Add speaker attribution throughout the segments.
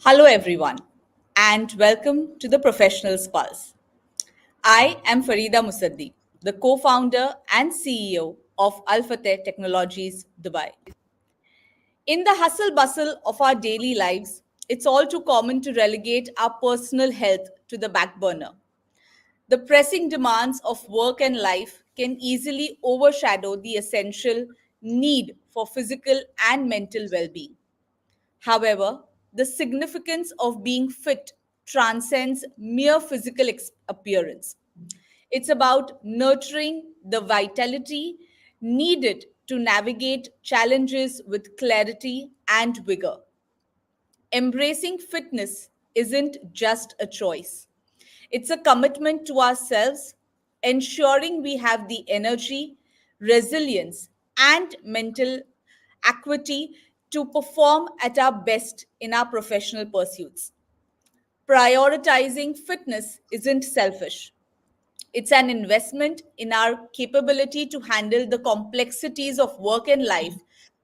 Speaker 1: Hello, everyone, and welcome to the Professionals Pulse. I am Farida Musaddi, the co founder and CEO of Alphatech Technologies Dubai. In the hustle bustle of our daily lives, it's all too common to relegate our personal health to the back burner. The pressing demands of work and life can easily overshadow the essential need for physical and mental well being. However, the significance of being fit transcends mere physical appearance. It's about nurturing the vitality needed to navigate challenges with clarity and vigor. Embracing fitness isn't just a choice, it's a commitment to ourselves, ensuring we have the energy, resilience, and mental acuity to perform at our best in our professional pursuits. Prioritizing fitness isn't selfish. It's an investment in our capability to handle the complexities of work and life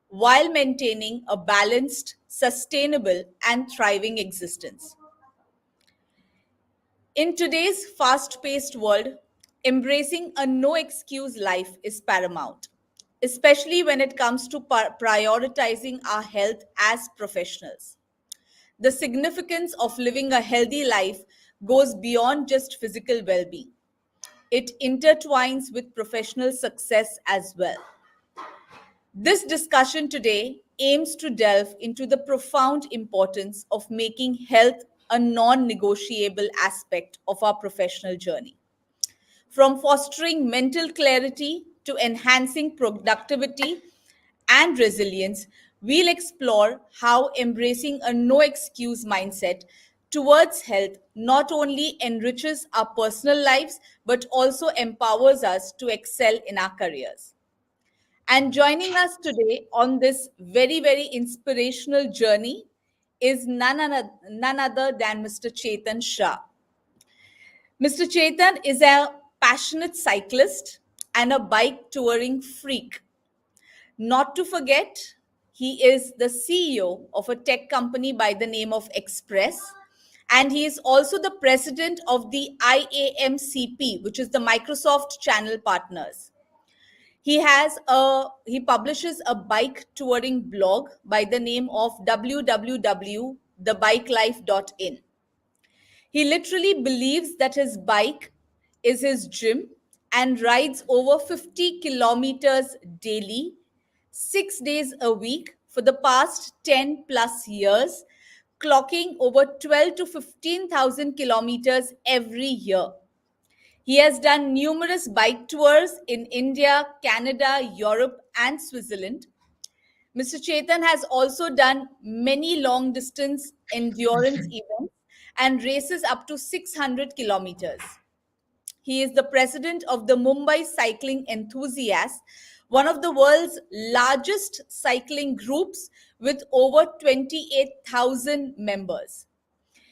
Speaker 1: while maintaining a balanced, sustainable, and thriving existence. In today's fast paced world, embracing a no excuse life is paramount, especially when it comes to prioritizing our health as professionals. The significance of living a healthy life goes beyond just physical well being, it intertwines with professional success as well. This discussion today aims to delve into the profound importance of making health a non negotiable aspect of our professional journey. From fostering mental clarity to enhancing productivity and resilience, we'll explore how embracing a no excuse mindset towards health not only enriches our personal lives but also empowers us to excel in our careers. And joining us today on this very, very inspirational journey is none other than Mr. Chetan Shah. Mr. Chetan is a passionate cyclist and a bike touring freak. Not to forget, he is the CEO of a tech company by the name of Express, and he is also the president of the IAMCP, which is the Microsoft Channel Partners. He publishes a bike touring blog by the name of www.thebikelife.in. He literally believes that his bike is his gym and rides over 50 kilometers daily, 6 days a week for the past 10 plus years, clocking over 12 to 15,000 kilometers every year. He has done numerous bike tours in India, Canada, Europe, and Switzerland. Mr. Chetan has also done many long distance endurance events and races up to 600 kilometers. He is the president of the Mumbai Cycling Enthusiasts, one of the world's largest cycling groups with over 28,000 members.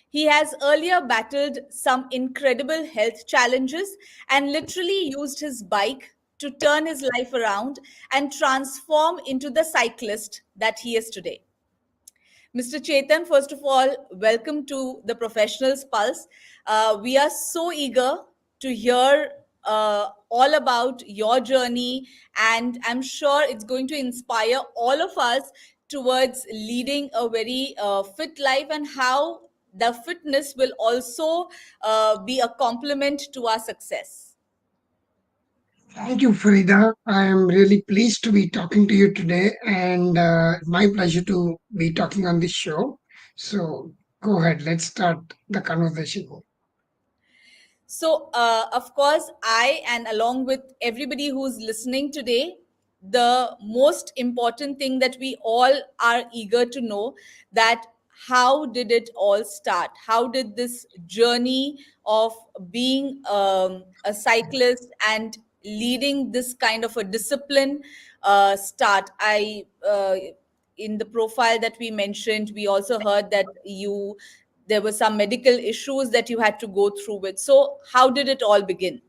Speaker 1: He has earlier battled some incredible health challenges and literally used his bike to turn his life around and transform into the cyclist that he is today. Mr. Chetan, first of all, welcome to the Professionals Pulse. We are so eager to hear all about your journey, and I'm sure it's going to inspire all of us towards leading a very fit life and how the fitness will also be a complement to our success.
Speaker 2: Thank you, Farida. I am really pleased to be talking to you today, and my pleasure to be talking on this show. So, go ahead, let's start the conversation.
Speaker 1: So, of course, I and along with everybody who's listening today, the most important thing that we all are eager to know that how did it all start? How did this journey of being a cyclist and leading this kind of a discipline start? In the profile that we mentioned, we also heard that there were some medical issues that you had to go through with. So, how did it all begin?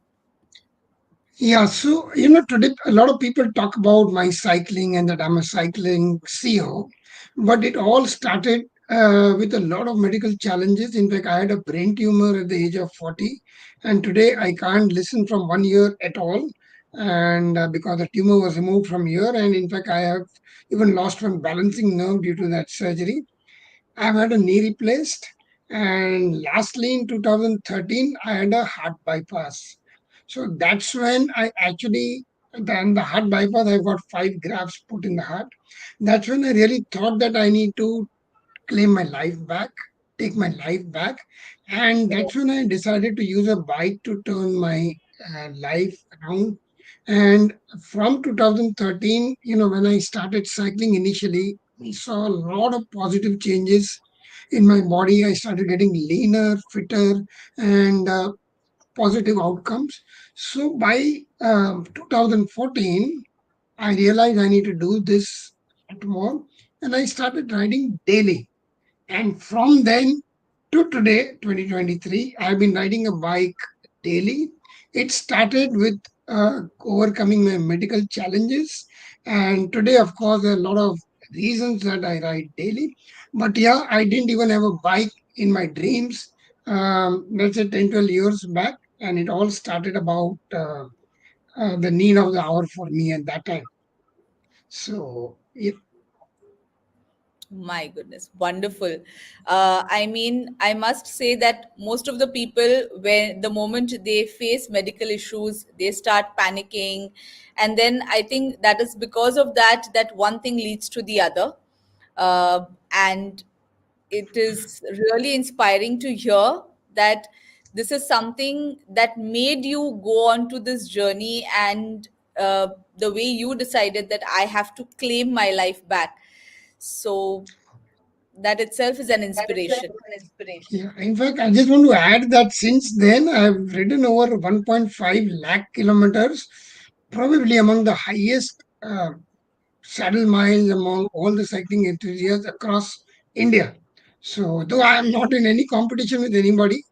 Speaker 2: Yeah, so, today a lot of people talk about my cycling and that I'm a cycling CEO, but it all started with a lot of medical challenges. In fact, I had a brain tumor at the age of 40, and today I can't listen from one ear at all. And because the tumor was removed from ear, and in fact, I have even lost one balancing nerve due to that surgery. I've had a knee replaced, and lastly, in 2013, I had a heart bypass. So that's when I actually, then the heart bypass, I got 5 grafts put in the heart. That's when I really thought that I need to claim my life back, take my life back. And that's when I decided to use a bike to turn my life around. And from 2013, when I started cycling initially, we saw a lot of positive changes in my body. I started getting leaner, fitter, and positive outcomes. So by 2014, I realized I need to do this more, and I started riding daily. And from then to today, 2023, I've been riding a bike daily. It started with overcoming my medical challenges. And today, of course, there are a lot of reasons that I ride daily. But yeah, I didn't even have a bike in my dreams, let's say 10, 12 years back. And it all started about the need of the hour for me at that time. So, yeah,
Speaker 1: My goodness, wonderful. I mean, I must say that most of the people, when the moment they face medical issues, they start panicking. And then I think that is because of that, that one thing leads to the other. And it is really inspiring to hear that this is something that made you go on to this journey, and the way you decided that I have to claim my life back. So that itself is an inspiration.
Speaker 2: yeah. In fact, I just want to add that since then, I've ridden over 1.5 lakh kilometers, probably among the highest saddle miles among all the cycling enthusiasts across India. So, though I am not in any competition with anybody,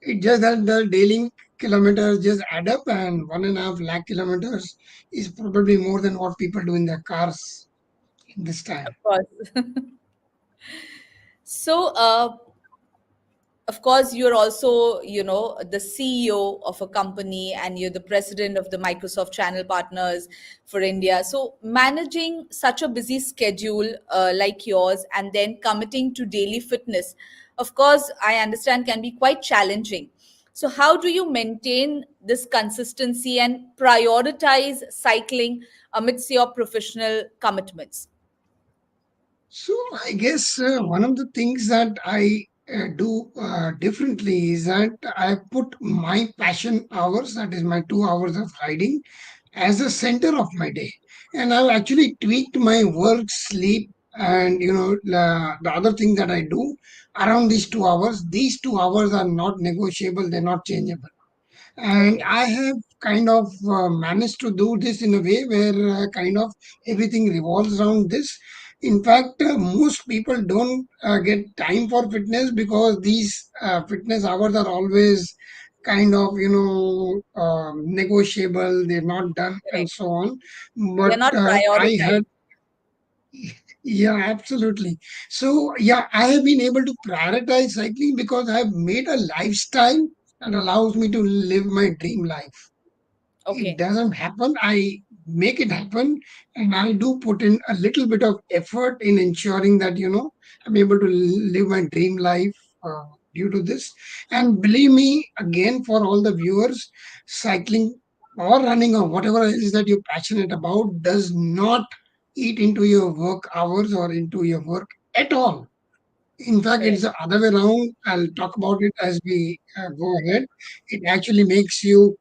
Speaker 2: it's just that the daily kilometers just add up, and 1.5 lakh kilometers is probably more than what people do in their cars in this time.
Speaker 1: Of course. So, of course, you're also, the CEO of a company, and you're the president of the Microsoft Channel Partners for India. So, managing such a busy schedule like yours and then committing to daily fitness, of course, I understand can be quite challenging. So, how do you maintain this consistency and prioritize cycling amidst your professional commitments?
Speaker 2: So I guess one of the things that I do differently is that I put my passion hours, that is my 2 hours of riding, as the center of my day, and I've actually tweaked my work, sleep, and the other thing that I do around these 2 hours. These 2 hours are not negotiable; they're not changeable. And
Speaker 1: Okay.
Speaker 2: I have kind of managed to do this in a way where kind of everything revolves around this. In fact, most people don't get time for fitness because these fitness hours are always kind of negotiable, they're not done and
Speaker 1: Correct.
Speaker 2: so on.
Speaker 1: They're
Speaker 2: But
Speaker 1: not
Speaker 2: I had,
Speaker 1: prioritized.
Speaker 2: yeah, absolutely. So yeah, I have been able to prioritize cycling because I have made a lifestyle that allows me to live my dream life. It
Speaker 1: Okay.
Speaker 2: doesn't happen, I make it happen. And I do put in a little bit of effort in ensuring that I'm able to live my dream life due to this. And believe me, again, for all the viewers, cycling or running or whatever it is that you're passionate about does not eat into your work hours or into your work at all. In fact, it's
Speaker 1: Correct.
Speaker 2: the other way around. I'll talk about it as we go ahead. It actually makes you,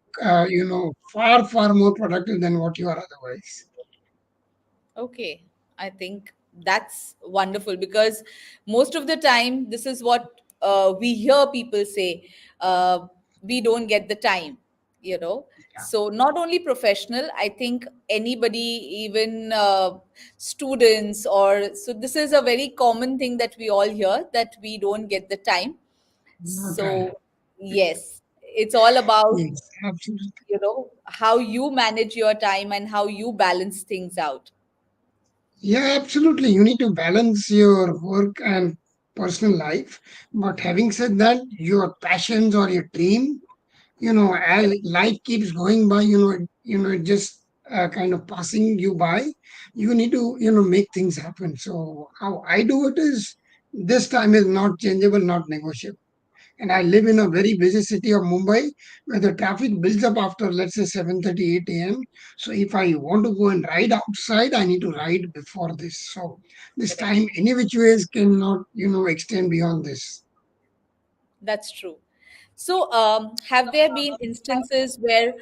Speaker 2: far, far more productive than what you are otherwise.
Speaker 1: Okay, I think that's wonderful, because most of the time, this is what we hear people say, we don't get the time, you know.
Speaker 2: Yeah.
Speaker 1: So, not only professional, I think anybody, even students, or so this is a very common thing that we all hear, that we don't get the time.
Speaker 2: No time.
Speaker 1: So, yes, it's all about,
Speaker 2: Yes, absolutely.
Speaker 1: how you manage your time and how you balance things out.
Speaker 2: Yeah, absolutely. You need to balance your work and personal life. But having said that, your passions or your dream, as
Speaker 1: Correct.
Speaker 2: life keeps going by, it just kind of passing you by. You need to, make things happen. So how I do it is, this time is not changeable, not negotiable. And I live in a very busy city of Mumbai, where the traffic builds up after, let's say, 7:38 a.m. So if I want to go and ride outside, I need to ride before this. So this
Speaker 1: Correct.
Speaker 2: time, any which ways cannot, extend beyond this.
Speaker 1: That's true. So, have there been instances where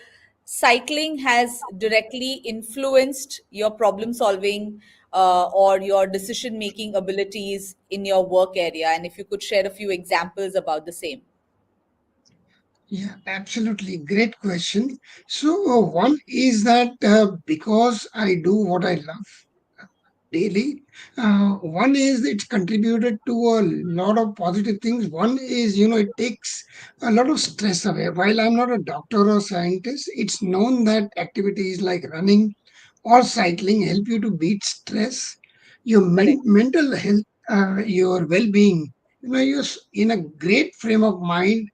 Speaker 1: cycling has directly influenced your problem solving or your decision making abilities in your work area? And if you could share a few examples about the same.
Speaker 2: Yeah, absolutely. Great question. So, one is that because I do what I love daily, one is it's contributed to a lot of positive things. One is, it takes a lot of stress away. While I'm not a doctor or scientist, it's known that activities like running or cycling help you to beat stress, your
Speaker 1: Correct.
Speaker 2: mental health, your well being. You're in a great frame of mind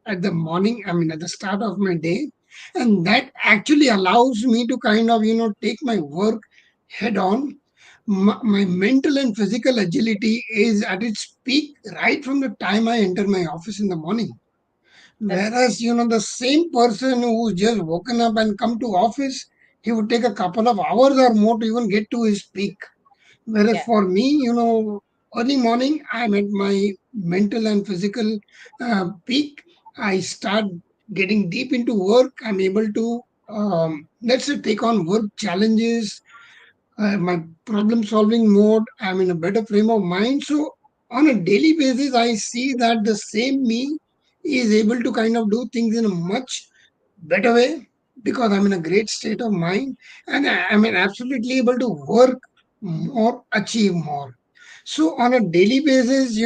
Speaker 2: at the morning, I mean, at the start of my day. And that actually allows me to kind of, take my work head on. My mental and physical agility is at its peak right from the time I enter my office in the morning.
Speaker 1: That's true.
Speaker 2: Whereas, the same person who's just woken up and come to office, he would take a couple of hours or more to even get to his peak. Whereas
Speaker 1: Yeah.
Speaker 2: for me, early morning, I'm at my mental and physical peak. I start getting deep into work. I'm able to, let's say, take on work challenges, my problem solving mode. I'm in a better frame of mind. So, on a daily basis, I see that the same me is able to kind of do things in a much better way because I'm in a great state of mind, and I'm absolutely able to work more, achieve more. So on a daily basis,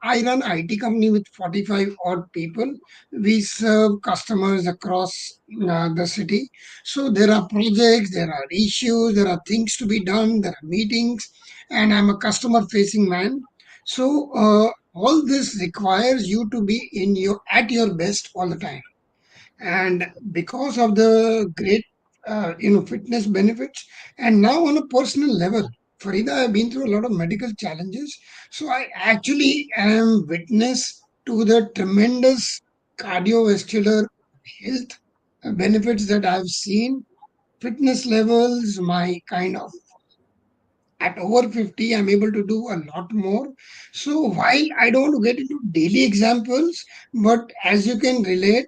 Speaker 2: I run IT company with 45 odd people. We serve customers across the city. So there are projects, there are issues, there are things to be done, there are meetings, and I'm a customer facing man. So all this requires you to be at your best all the time. And because of the great fitness benefits, and now on a personal level, Farida, I've been through a lot of medical challenges, so I actually am witness to the tremendous cardiovascular health benefits that I've seen. Fitness levels, my kind of, at over 50, I'm able to do a lot more. So while I don't want to get into daily examples, but as you can relate,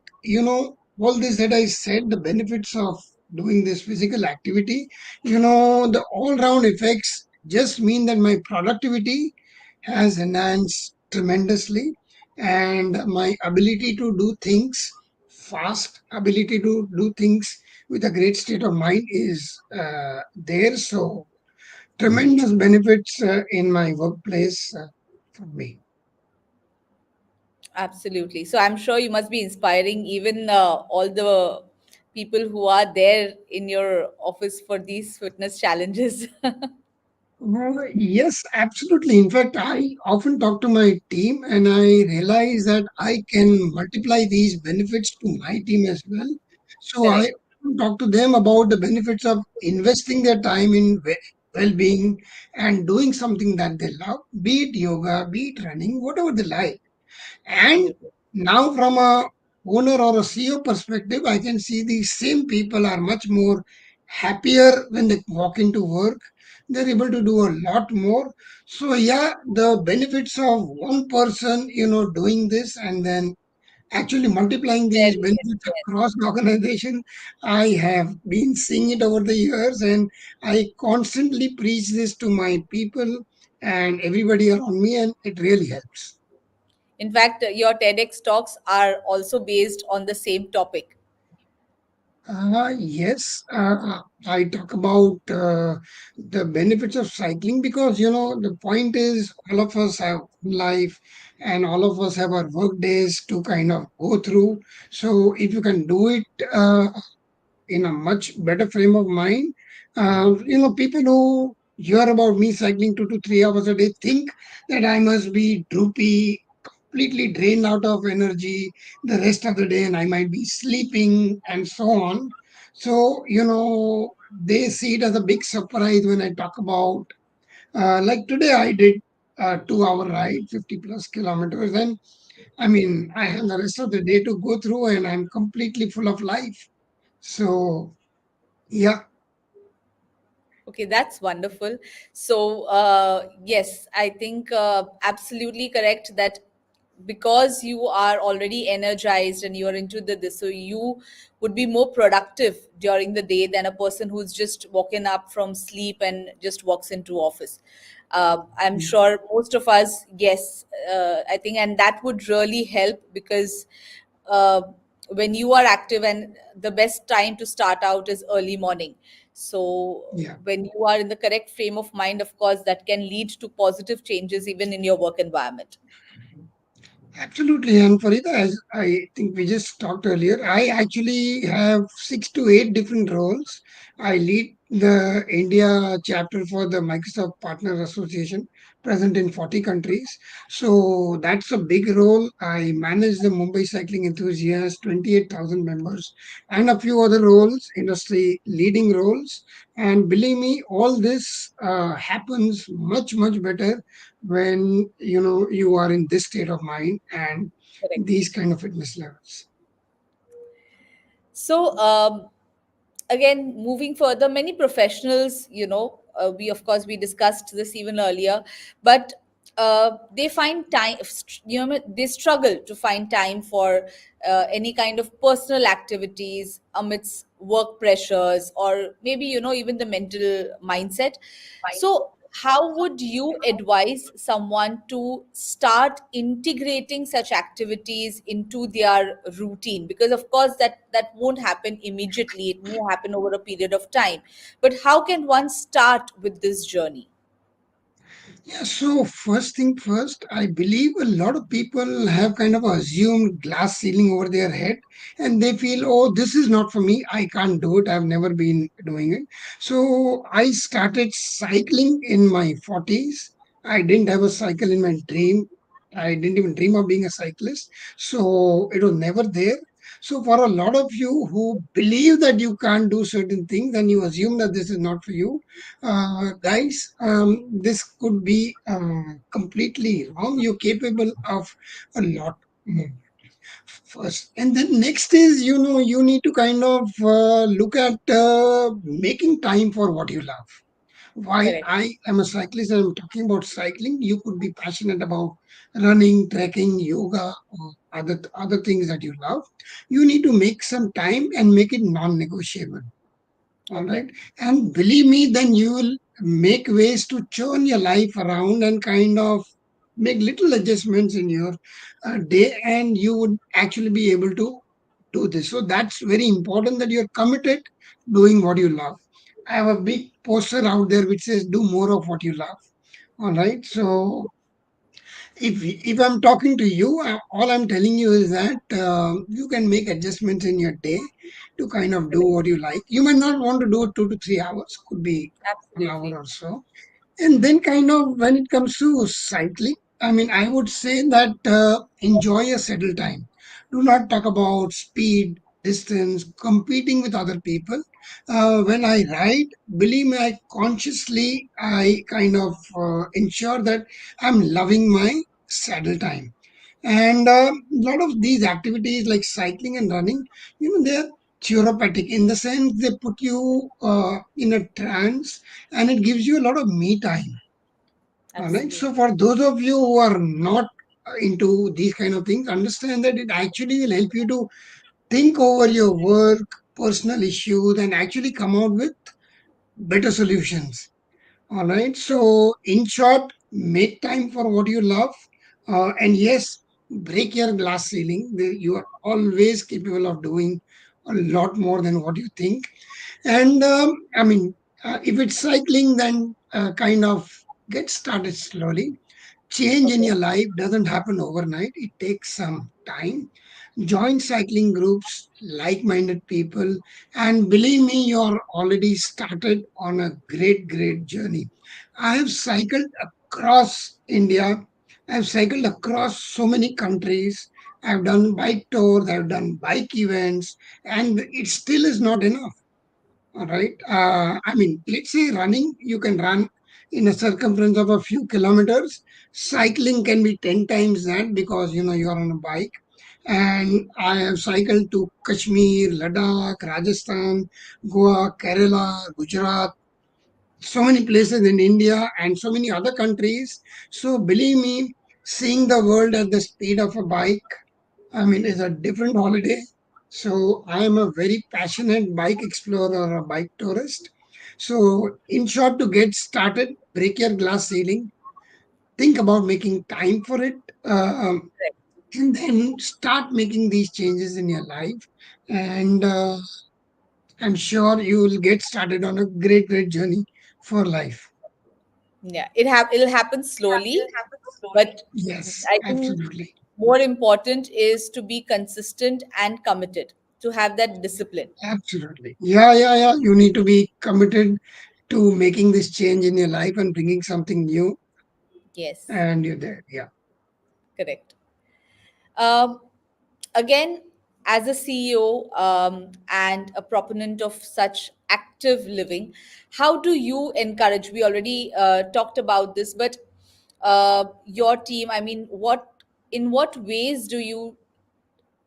Speaker 2: all this that I said, the benefits of doing this physical activity, the all round effects just mean that my productivity has enhanced tremendously, and my ability to do things fast, ability to do things with a great state of mind is there. So tremendous benefits in my workplace for me.
Speaker 1: Absolutely. So I'm sure you must be inspiring even all the people who are there in your office for these fitness challenges.
Speaker 2: Yes, absolutely. In fact, I often talk to my team and I realize that I can multiply these benefits to my team as well. So I
Speaker 1: Correct.
Speaker 2: often talk to them about the benefits of investing their time in well being and doing something that they love, be it yoga, be it running, whatever they like. And
Speaker 1: Absolutely.
Speaker 2: now, from a owner or a CEO perspective, I can see these same people are much more happier when they walk into work. They're able to do a lot more. So yeah, the benefits of one person, doing this and then actually multiplying these
Speaker 1: Sharing it.
Speaker 2: benefits
Speaker 1: Yes.
Speaker 2: across the organization, I have been seeing it over the years, and I constantly preach this to my people and everybody around me, and it really helps.
Speaker 1: In fact, your TEDx talks are also based on the same topic.
Speaker 2: Yes, I talk about the benefits of cycling because the point is all of us have life and all of us have our work days to kind of go through. So if you can do it in a much better frame of mind, people who hear about me cycling 2 to 3 hours a day think that I must be droopy, completely drained out of energy the rest of the day, and I might be sleeping and so on. So, they see it as a big surprise when I talk about, like today, I did a 2 hour ride, 50 plus kilometers, and I mean, I have the rest of the day to go through, and I'm completely full of life. So, yeah,
Speaker 1: Okay, that's wonderful. So, yes, I think absolutely correct that because you are already energized and you are into this, so you would be more productive during the day than a person who's just woken up from sleep and just walks into office. I'm sure most of us, yes, I think, and that would really help because uh, when you are active, and the best time to start out is early morning. So
Speaker 2: yeah.
Speaker 1: when you are in the correct frame of mind, of course, that can lead to positive changes even in your work environment.
Speaker 2: Absolutely. And Farida, as I think we just talked earlier, I actually have 6 to 8 different roles. I lead the India chapter for the Microsoft Partner Association, present in 40 countries. So that's a big role. I manage the Mumbai Cycling Enthusiasts, 28,000 members, and a few other roles, industry leading roles. And believe me, all this happens much, much better when you are in this state of mind and
Speaker 1: Correct.
Speaker 2: these kind of fitness levels.
Speaker 1: So, again, moving further, many professionals, we of course we discussed this even earlier, but they find time, they struggle to find time for any kind of personal activities amidst work pressures, or maybe even the mental mindset. So, how would you advise someone to start integrating such activities into their routine? Because of course that won't happen immediately. It may happen over a period of time. But how can one start with this journey?
Speaker 2: Yeah, so first thing first, I believe a lot of people have kind of assumed glass ceiling over their head and they feel, oh, this is not for me. I can't do it. I've never been doing it. So I started cycling in my 40s. I didn't have a cycle in my dream. I didn't even dream of being a cyclist. So it was never there. So for a lot of you who believe that you can't do certain things and you assume that this is not for you, guys, this could be completely wrong. You're capable of a lot more first. And then next is, you need to kind of look at making time for what you love. While
Speaker 1: Correct.
Speaker 2: I am a cyclist and I'm talking about cycling, you could be passionate about running, trekking, yoga, or other things that you love. You need to make some time and make it non-negotiable. All
Speaker 1: Okay.
Speaker 2: right. And believe me, then you will make ways to turn your life around and kind of make little adjustments in your day, and you would actually be able to do this. So that's very important that you're committed doing what you love. I have a big poster out there which says, do more of what you love. All right. So if I'm talking to you, all I'm telling you is that you can make adjustments in your day to kind of do
Speaker 1: Correct.
Speaker 2: what you like. You might not want to do it 2 to 3 hours, could be 1 hour
Speaker 1: Absolutely.
Speaker 2: or so. And then, kind of, when it comes to cycling, I mean, I would say that enjoy a settle time. Do not talk about speed, distance, competing with other people. When I ride, believe me, I kind of ensure that I'm loving my saddle time. And a lot of these activities like cycling and running, they're therapeutic in the sense they put you in a trance and it gives you a lot of me time. All right. So
Speaker 1: Absolutely.
Speaker 2: for those of you who are not into these kind of things, understand that it actually will help you to think over your work, personal issues, and actually come out with better solutions. All right. So, in short, make time for what you love. And yes, break your glass ceiling. You are always capable of doing a lot more than what you think. And I mean, if it's cycling, then kind of get started slowly. Change in
Speaker 1: Okay.
Speaker 2: your life doesn't happen overnight, it takes some time. Join cycling groups, like minded people, and believe me, you're already started on a great journey. I have cycled across India, I've cycled across so many countries. I've done bike tours, I've done bike events, and it still is not enough. All right. I mean, let's say running, you can run in a circumference of a few kilometers. Cycling can be 10 times that because you're on a bike. And I have cycled to Kashmir, Ladakh, Rajasthan, Goa, Kerala, Gujarat, so many places in India and so many other countries. So believe me, seeing the world at the speed of a bike, I mean, it's a different holiday. So I am a very passionate bike explorer, a bike tourist. So in short, to get started, break your glass ceiling, think about making time for it, and then start making these changes in your life. And I'm sure you will get started on a great journey for life.
Speaker 1: Yeah, it'll happen slowly, but
Speaker 2: Yes,
Speaker 1: I think
Speaker 2: absolutely.
Speaker 1: more important is to be consistent and committed, to have that discipline.
Speaker 2: Absolutely. Yeah. You need to be committed to making this change in your life and bringing something new,
Speaker 1: Yes,
Speaker 2: and you're there. Yeah.
Speaker 1: correct. Um, Again, as a CEO and a proponent of such active living, how do you encourage? We already talked about this, but your team, I mean, in what ways do you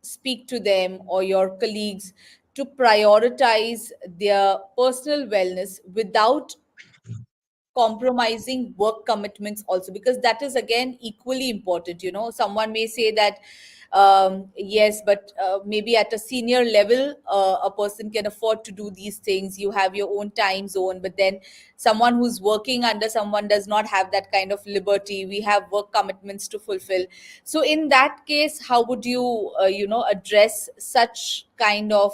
Speaker 1: speak to them or your colleagues to prioritize their personal wellness without compromising work commitments also, because that is again equally important. Someone may say that yes, but maybe at a senior level a person can afford to do these things, you have your own time zone, but then someone who's working under someone does not have that kind of liberty, we have work commitments to fulfill. So in that case, how would you address such kind of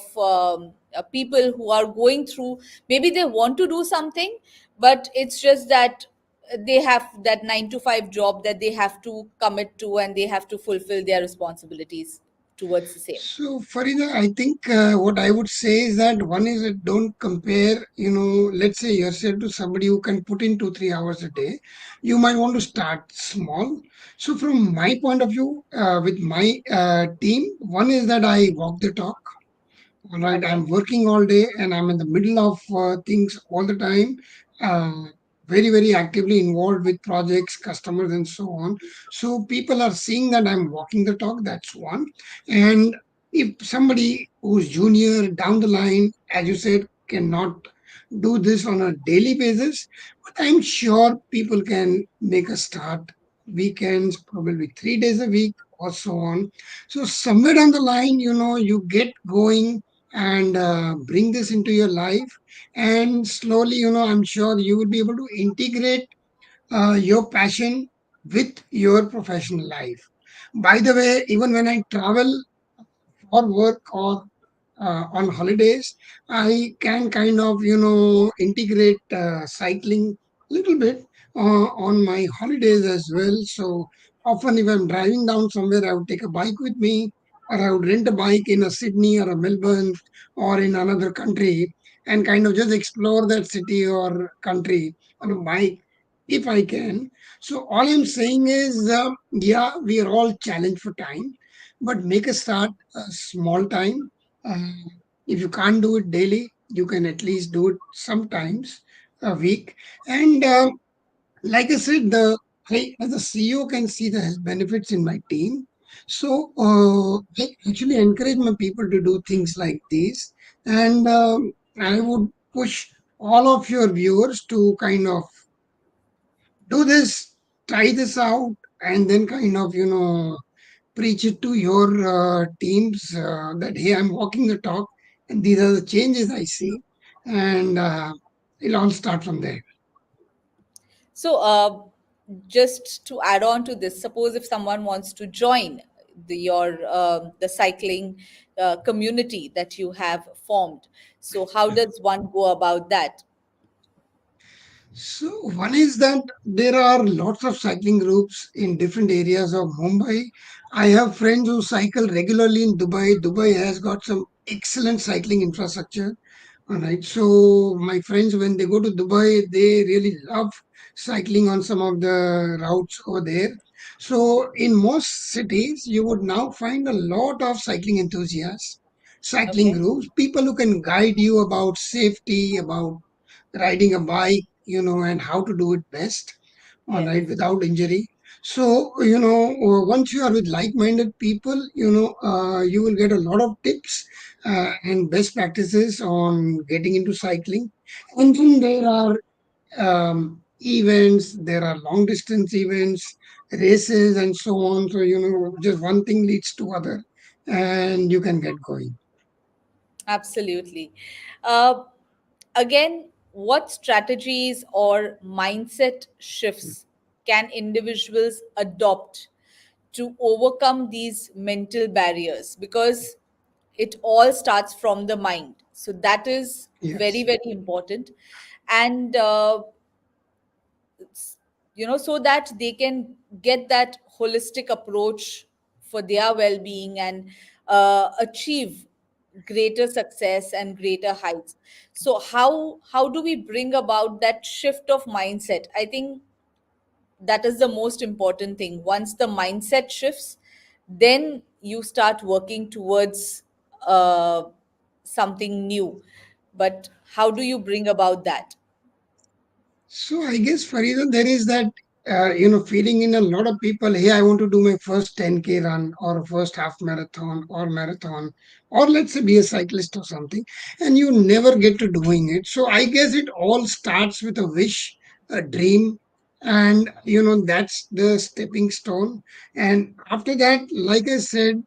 Speaker 1: people who are going through, maybe they want to do something, but it's just that they have that 9 to 5 job that they have to commit to, and they have to fulfill their responsibilities towards the same.
Speaker 2: So, Farida, I think what I would say is that one is that don't compare, let's say yourself to somebody who can put in 2, 3 hours a day. You might want to start small. So, from my point of view, with my team, one is that I walk the talk. All right,
Speaker 1: Okay.
Speaker 2: I'm working all day and I'm in the middle of things all the time. Very actively involved with projects, customers, and so on. So people are seeing that I'm walking the talk. That's one. And if somebody who's junior down the line, as you said, cannot do this on a daily basis, but I'm sure people can make a start. Weekends, probably 3 days a week or so on. So somewhere down the line, you get going and bring this into your life, and slowly, I'm sure you will be able to integrate your passion with your professional life. By the way, even when I travel for work or on holidays, I can kind of, integrate cycling a little bit on my holidays as well. So often, if I'm driving down somewhere, I would take a bike with me, or I would rent a bike in a Sydney or a Melbourne or in another country and kind of just explore that city or country on a bike if I can. So all I'm saying is, yeah, we are all challenged for time, but make a start a small time. Uh, if you can't do it daily, you can at least do it sometimes a week. And like I said, I, as a CEO, can see the health benefits in my team. So I actually encourage my people to do things like these. And I would push all of your viewers to kind of do this, try this out, and then kind of, preach it to your teams that hey, I'm walking the talk and these are the changes I see, and it'll all start from there.
Speaker 1: So just to add on to this, suppose if someone wants to join the cycling community that you have formed, so how does one go about that?
Speaker 2: So one is that there are lots of cycling groups in different areas of Mumbai. I have friends who cycle regularly in Dubai. Dubai has got some excellent cycling infrastructure. All right. So my friends, when they go to Dubai, they really love cycling on some of the routes over there. So in most cities, you would now find a lot of cycling enthusiasts, cycling
Speaker 1: Okay.
Speaker 2: groups, people who can guide you about safety, about riding a bike, and how to do it best, all
Speaker 1: Yes.
Speaker 2: right, without injury. So, once you are with like-minded people, you will get a lot of tips and best practices on getting into cycling. And then there are events, there are long distance events, races, and so on. So, just one thing leads to other, and you can get going.
Speaker 1: Absolutely. Uh, Again, what strategies or mindset shifts can individuals adopt to overcome these mental barriers? Because it all starts from the mind. So that is very,
Speaker 2: Yes.
Speaker 1: very important. And so that they can get that holistic approach for their well-being and achieve greater success and greater heights. So how do we bring about that shift of mindset? I think that is the most important thing. Once the mindset shifts, then you start working towards uh, something new. But how do you bring about that?
Speaker 2: So I guess Farida, there is that feeling in a lot of people. Hey, I want to do my first 10K run or first half marathon, or let's say be a cyclist or something, and you never get to doing it. So I guess it all starts with a wish, a dream, and that's the stepping stone. And after that, like I said,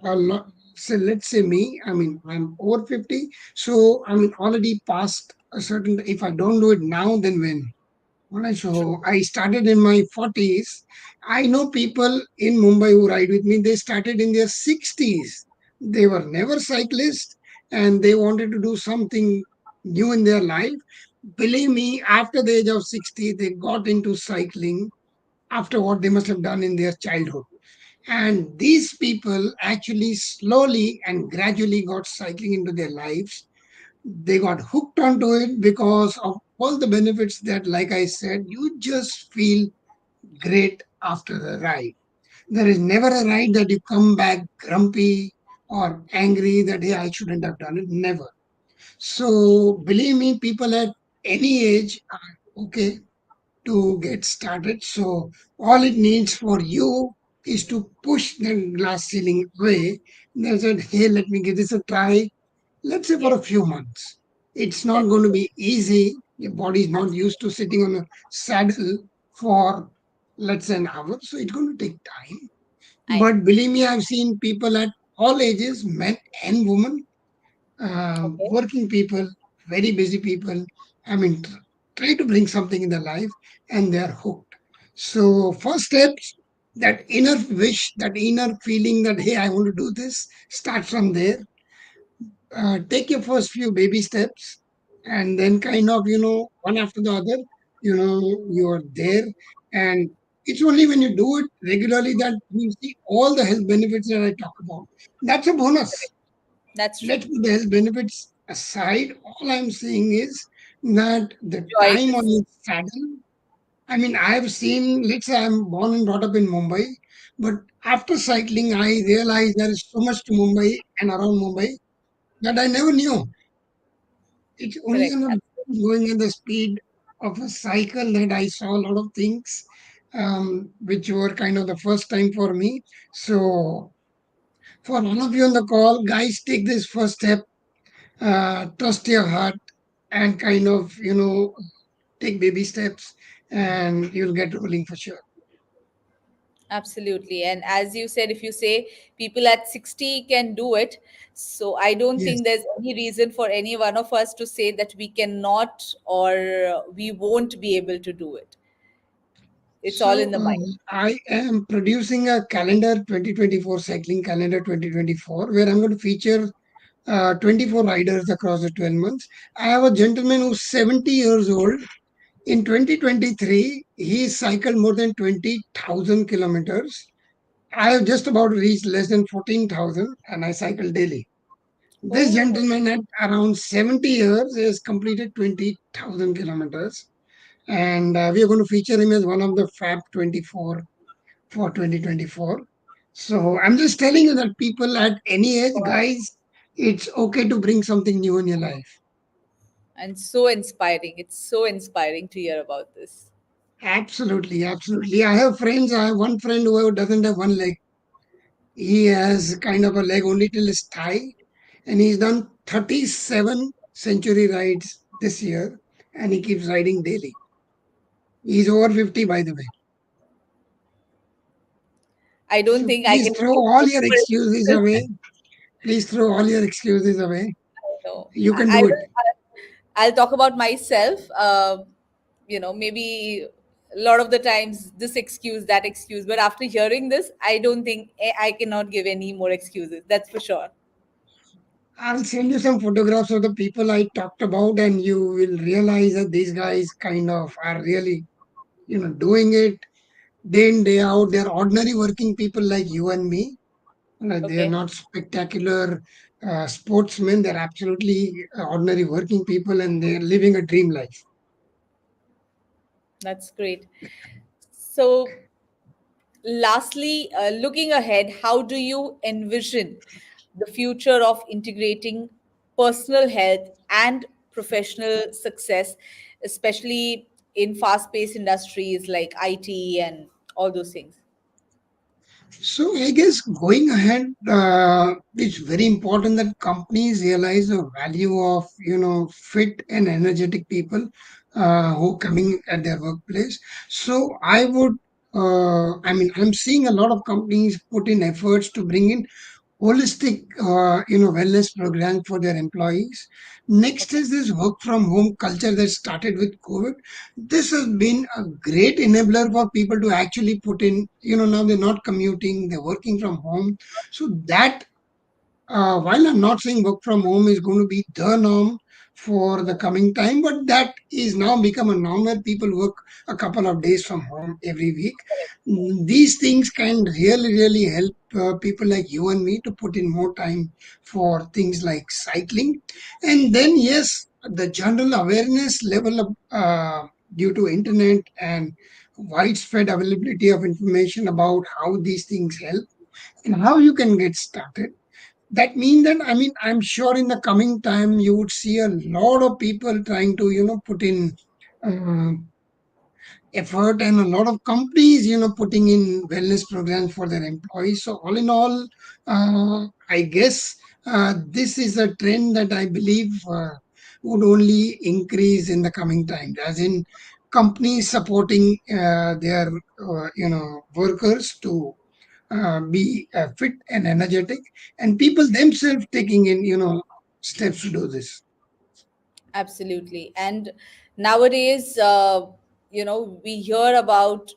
Speaker 2: a lot. So let's say me. I mean, I'm over 50, so I'm already past a certain. If I don't do it now, then when? Alright,
Speaker 1: True.
Speaker 2: so I started in my 40s. I know people in Mumbai who ride with me, they started in their 60s. They were never cyclists and they wanted to do something new in their life. Believe me, after the age of 60, they got into cycling after what they must have done in their childhood. And these people actually slowly and gradually got cycling into their lives. They got hooked onto it because of all the benefits that, like I said, you just feel great after the ride. There is never a ride that you come back grumpy or angry that, hey, I shouldn't have done it. Never. So, believe me, people at any age are okay to get started. So, all it needs for you is to push the glass ceiling away. They said, hey, let me give this a try. Let's say for
Speaker 1: Yes,
Speaker 2: a few months. It's not going to
Speaker 1: definitely.
Speaker 2: be easy. Your body is not used to sitting on a saddle for, let's say, an hour. So it's going to take time.
Speaker 1: I know.
Speaker 2: But believe me, I've seen people at all ages, men and women,
Speaker 1: Okay.
Speaker 2: working people, very busy people. I mean, try to bring something in their life and they're hooked. So, first steps, that inner wish, that inner feeling that, hey, I want to do this, start from there. Take your first few baby steps and then kind of one after the other you're there, and it's only when you do it regularly that you see all the health benefits that I talk about. That's a bonus.
Speaker 1: That's true.
Speaker 2: Let's put the health benefits aside. All I'm saying is that the
Speaker 1: Enjoy
Speaker 2: time on
Speaker 1: this.
Speaker 2: your saddle, I mean, I've seen, let's say I'm born and brought up in Mumbai, but after cycling I realized there is so much to Mumbai and around Mumbai that I never knew. It's only
Speaker 1: Correct.
Speaker 2: on going at the speed of a cycle that I saw a lot of things, which were kind of the first time for me. So, for all of you on the call, guys, take this first step, trust your heart, and kind of, take baby steps, and you'll get rolling for sure.
Speaker 1: Absolutely. And as you said, if you say people at 60 can do it, so I don't
Speaker 2: Yes.
Speaker 1: think there's any reason for any one of us to say that we cannot or we won't be able to do it. It's all in
Speaker 2: So,
Speaker 1: the mind.
Speaker 2: I am producing a calendar 2024, cycling calendar 2024, where I'm going to feature 24 riders across the 12 months. I have a gentleman who's 70 years old. In 2023, he cycled more than 20,000 kilometers. I have just about reached less than 14,000 and I cycle daily. This
Speaker 1: Oh,
Speaker 2: gentleman at around 70 years has completed 20,000 kilometers. And we are going to feature him as one of the Fab 24 for 2024. So I'm just telling you that people at any age, guys, it's okay to bring something new in your life.
Speaker 1: and so inspiring. It's so inspiring to hear about this.
Speaker 2: Absolutely, absolutely. I have friends. I have one friend who doesn't have one leg. He has kind of a leg only till his thigh, and he's done 37 century rides this year, and he keeps riding daily. He's over 50, by the way.
Speaker 1: I don't
Speaker 2: So
Speaker 1: think I
Speaker 2: please
Speaker 1: can
Speaker 2: throw
Speaker 1: keep
Speaker 2: all
Speaker 1: up
Speaker 2: your
Speaker 1: with
Speaker 2: excuses
Speaker 1: this.
Speaker 2: away. Please throw all your excuses away.
Speaker 1: No,
Speaker 2: You can
Speaker 1: I
Speaker 2: do it.
Speaker 1: will. I'll talk about myself. Maybe a lot of the times this excuse, that excuse, but after hearing this, I don't think I cannot give any more excuses. That's for sure.
Speaker 2: I'll send you some photographs of the people I talked about, and you will realize that these guys kind of are really, doing it day in, day out. They're ordinary working people like you and me. They are
Speaker 1: Okay,
Speaker 2: not spectacular sportsmen. They're absolutely ordinary working people, and they're living a dream life.
Speaker 1: that's great. So, lastly, looking ahead, how do you envision the future of integrating personal health and professional success, especially in fast-paced industries like IT and all those things?
Speaker 2: So I guess going ahead, it's very important that companies realize the value of fit and energetic people who coming at their workplace. So I would, I'm seeing a lot of companies put in efforts to bring in holistic wellness program for their employees. Next
Speaker 1: Okay,
Speaker 2: is this work from home culture that started with COVID. This has been a great enabler for people to actually put in, now they're not commuting, they're working from home. So that, while I'm not saying work from home is going to be the norm for the coming time, but that is now become a norm where people work a couple of days from home every week. These things can really, really help people like you and me to put in more time for things like cycling. And then, yes, the general awareness level of, due to internet and widespread availability of information about how these things help and how you can get started. That means that, I'm sure in the coming time you would see a lot of people trying to put in uh, effort, and a lot of companies putting in wellness programs for their employees. So all in all, I guess this is a trend that I believe would only increase in the coming time, as in companies supporting their workers to be fit and energetic, and people themselves taking in steps to do this.
Speaker 1: absolutely. And nowadays, we hear about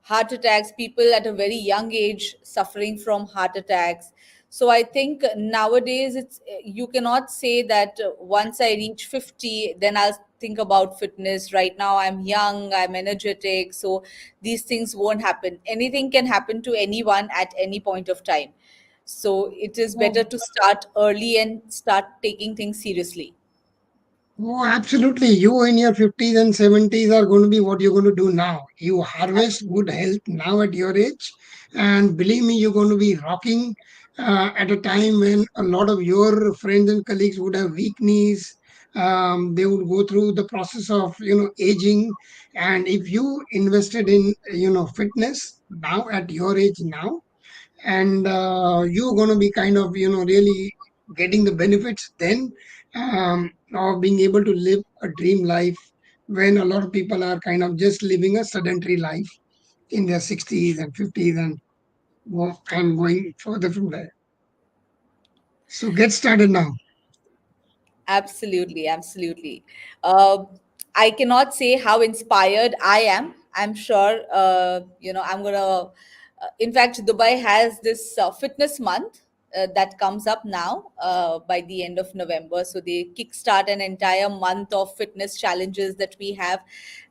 Speaker 1: heart attacks, people at a very young age suffering from heart attacks. So I think nowadays it's you cannot say that once I reach 50, then I'll think about fitness. Right now I'm young, I'm energetic, so these things won't happen. Anything can happen to anyone at any point of time. So it is better
Speaker 2: Oh,
Speaker 1: to start early and start taking things seriously.
Speaker 2: oh, absolutely. You in your 50s and 70s are going to be what you're going to do now. You harvest good health now at your age. And believe me, you're going to be rocking at a time when a lot of your friends and colleagues would have weak knees. They would go through the process of, aging. And if you invested in, fitness now at your age now, and you're going to be kind of really getting the benefits then of being able to live a dream life when a lot of people are kind of just living a sedentary life in their 60s and 50s and going further from there. So get started now.
Speaker 1: Absolutely, absolutely. Uh, I cannot say how inspired I am. I'm sure, I'm gonna. In fact, Dubai has this fitness month. that comes up now by the end of November. So they kickstart an entire month of fitness challenges that we have.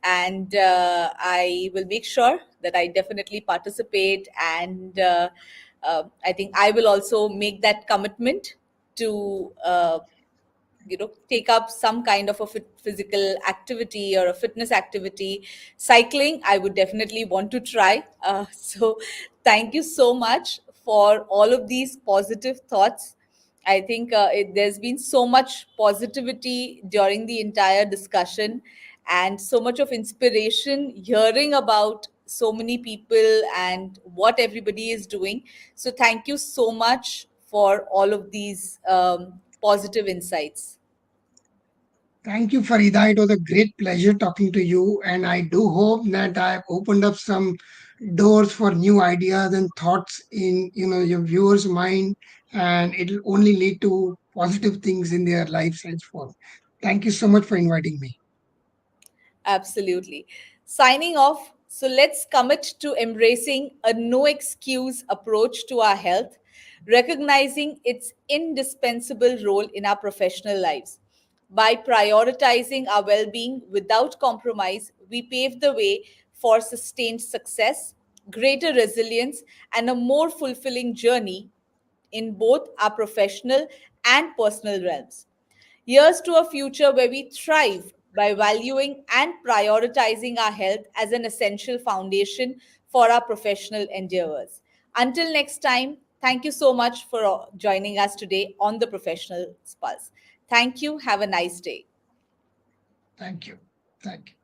Speaker 1: And I will make sure that I definitely participate. And I think I will also make that commitment to take up some kind of a physical activity or a fitness activity. Cycling I would definitely want to try. So thank you so much for all of these positive thoughts. I think there's been so much positivity during the entire discussion, and so much of inspiration hearing about so many people and what everybody is doing. So thank you so much for all of these positive insights.
Speaker 2: Thank you, Farida. It was a great pleasure talking to you, and I do hope that I've opened up some doors for new ideas and thoughts in your viewers' mind, and it'll only lead to positive things in their lives henceforth. Thank you so much for inviting me.
Speaker 1: Absolutely. Signing off. So let's commit to embracing a no excuse approach to our health, recognizing its indispensable role in our professional lives. By prioritizing our well being without compromise, we pave the way for sustained success, greater resilience, and a more fulfilling journey in both our professional and personal realms. Here's to a future where we thrive by valuing and prioritizing our health as an essential foundation for our professional endeavors. Until next time, thank you so much for joining us today on the Professional Pulse. Thank you. Have a nice day.
Speaker 2: Thank you. Thank you.